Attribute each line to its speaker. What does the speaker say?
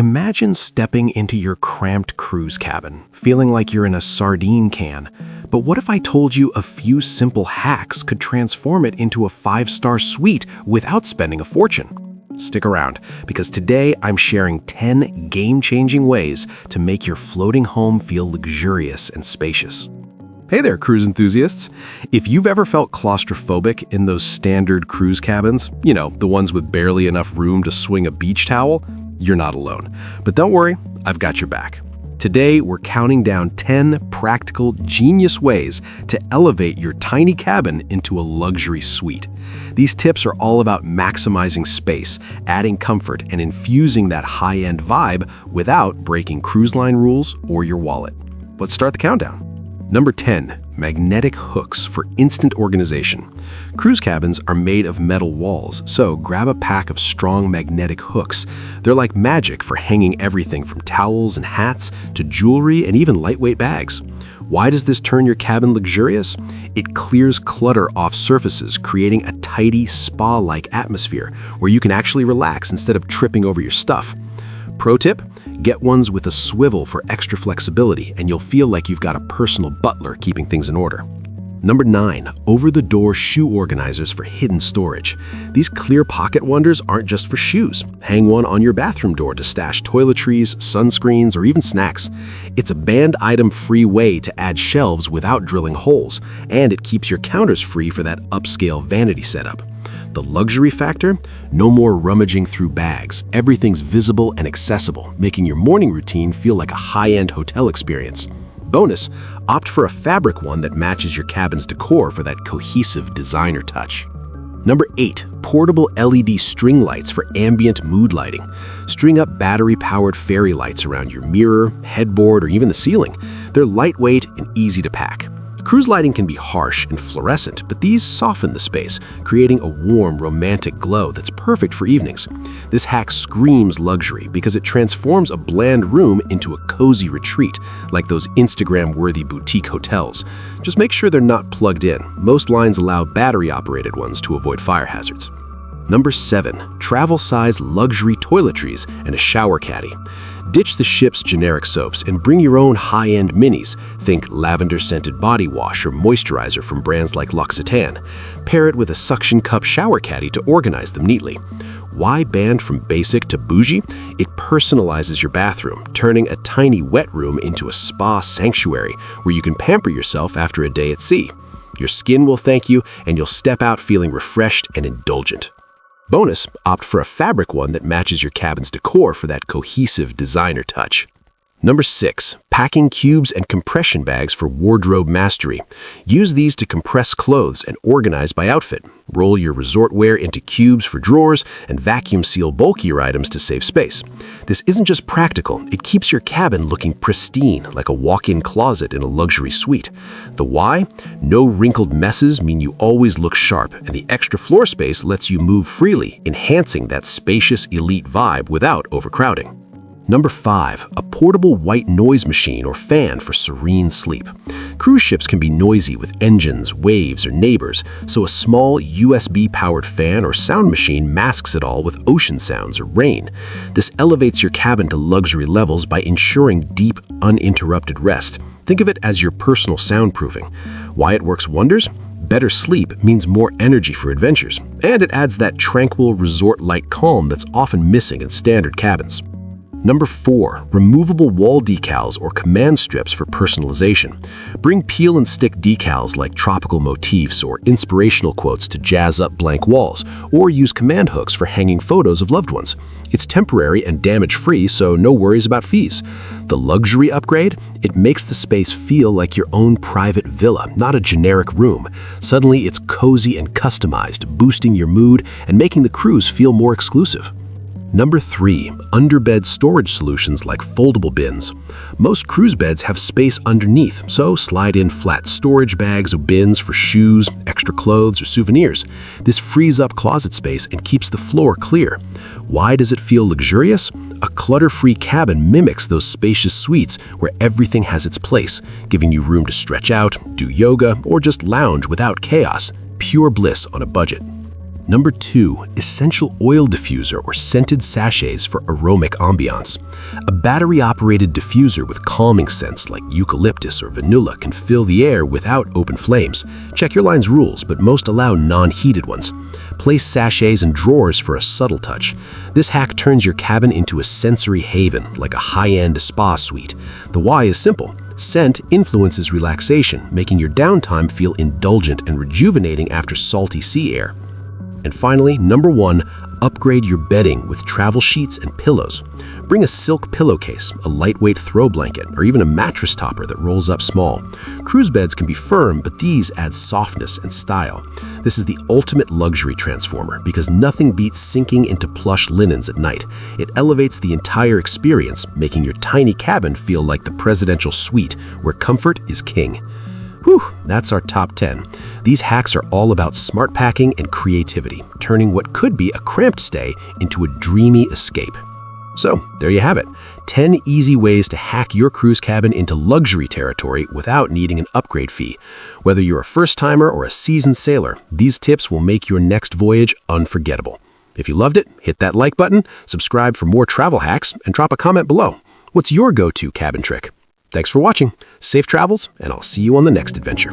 Speaker 1: Imagine stepping into your cramped cruise cabin, feeling like you're in a sardine can. But what if I told you a few simple hacks could transform it into a 5-star suite without spending a fortune? Stick around, because today I'm sharing 10 game-changing ways to make your floating home feel luxurious and spacious. Hey there, cruise enthusiasts! If you've ever felt claustrophobic in those standard cruise cabins, the ones with barely enough room to swing a beach towel, you're not alone. But don't worry, I've got your back. Today, we're counting down 10 practical, genius ways to elevate your tiny cabin into a luxury suite. These tips are all about maximizing space, adding comfort, and infusing that high-end vibe without breaking cruise line rules or your wallet. Let's start the countdown. Number 10, magnetic hooks for instant organization. Cruise cabins are made of metal walls, so grab a pack of strong magnetic hooks. They're like magic for hanging everything from towels and hats to jewelry and even lightweight bags. Why does this turn your cabin luxurious? It clears clutter off surfaces, creating a tidy, spa-like atmosphere where you can actually relax instead of tripping over your stuff. Pro tip: get ones with a swivel for extra flexibility, and you'll feel like you've got a personal butler keeping things in order. Number 9, over-the-door shoe organizers for hidden storage. These clear pocket wonders aren't just for shoes. Hang one on your bathroom door to stash toiletries, sunscreens, or even snacks. It's a banned item-free way to add shelves without drilling holes, and it keeps your counters free for that upscale vanity setup. The luxury factor? No more rummaging through bags. Everything's visible and accessible, making your morning routine feel like a high-end hotel experience. Bonus, opt for a fabric one that matches your cabin's decor for that cohesive designer touch. Number 8, portable LED string lights for ambient mood lighting. String up battery-powered fairy lights around your mirror, headboard, or even the ceiling. They're lightweight and easy to pack. Cruise lighting can be harsh and fluorescent, but these soften the space, creating a warm, romantic glow that's perfect for evenings. This hack screams luxury because it transforms a bland room into a cozy retreat, like those Instagram-worthy boutique hotels. Just make sure they're not plugged in. Most lines allow battery-operated ones to avoid fire hazards. Number 7, travel-size luxury toiletries and a shower caddy. Ditch the ship's generic soaps and bring your own high-end minis. Think lavender-scented body wash or moisturizer from brands like L'Occitane. Pair it with a suction cup shower caddy to organize them neatly. Why banned from basic to bougie? It personalizes your bathroom, turning a tiny wet room into a spa sanctuary where you can pamper yourself after a day at sea. Your skin will thank you, and you'll step out feeling refreshed and indulgent. Bonus, opt for a fabric one that matches your cabin's decor for that cohesive designer touch. Number 6, packing cubes and compression bags for wardrobe mastery. Use these to compress clothes and organize by outfit. Roll your resort wear into cubes for drawers and vacuum seal bulkier items to save space. This isn't just practical, it keeps your cabin looking pristine, like a walk-in closet in a luxury suite. The why? No wrinkled messes mean you always look sharp, and the extra floor space lets you move freely, enhancing that spacious elite vibe without overcrowding. Number 5, a portable white noise machine or fan for serene sleep. Cruise ships can be noisy with engines, waves, or neighbors, so a small USB-powered fan or sound machine masks it all with ocean sounds or rain. This elevates your cabin to luxury levels by ensuring deep, uninterrupted rest. Think of it as your personal soundproofing. Why it works wonders? Better sleep means more energy for adventures, and it adds that tranquil, resort-like calm that's often missing in standard cabins. Number 4, removable wall decals or command strips for personalization. Bring peel and stick decals like tropical motifs or inspirational quotes to jazz up blank walls, or use command hooks for hanging photos of loved ones. It's temporary and damage-free, so no worries about fees. The luxury upgrade? It makes the space feel like your own private villa, not a generic room. Suddenly, it's cozy and customized, boosting your mood and making the cruise feel more exclusive. Number 3, underbed storage solutions like foldable bins. Most cruise beds have space underneath, so slide in flat storage bags or bins for shoes, extra clothes, or souvenirs. This frees up closet space and keeps the floor clear. Why does it feel luxurious? A clutter-free cabin mimics those spacious suites where everything has its place, giving you room to stretch out, do yoga, or just lounge without chaos. Pure bliss on a budget.
Speaker 2: Number 2, essential oil diffuser or scented sachets for aromatic ambiance. A battery-operated diffuser with calming scents like eucalyptus or vanilla can fill the air without open flames. Check your line's rules, but most allow non-heated ones. Place sachets in drawers for a subtle touch. This hack turns your cabin into a sensory haven, like a high-end spa suite. The why is simple. Scent influences relaxation, making your downtime feel indulgent and rejuvenating after salty sea air. And finally, number 1, upgrade your bedding with travel sheets and pillows. Bring a silk pillowcase, a lightweight throw blanket, or even a mattress topper that rolls up small. Cruise beds can be firm, but these add softness and style. This is the ultimate luxury transformer because nothing beats sinking into plush linens at night. It elevates the entire experience, making your tiny cabin feel like the presidential suite where comfort is king. Whew, that's our top 10. These hacks are all about smart packing and creativity, turning what could be a cramped stay into a dreamy escape. So, there you have it. 10 easy ways to hack your cruise cabin into luxury territory without needing an upgrade fee. Whether you're a first-timer or a seasoned sailor, these tips will make your next voyage unforgettable. If you loved it, hit that like button, subscribe for more travel hacks, and drop a comment below. What's your go-to cabin trick? Thanks for watching. Safe travels, and I'll see you on the next adventure.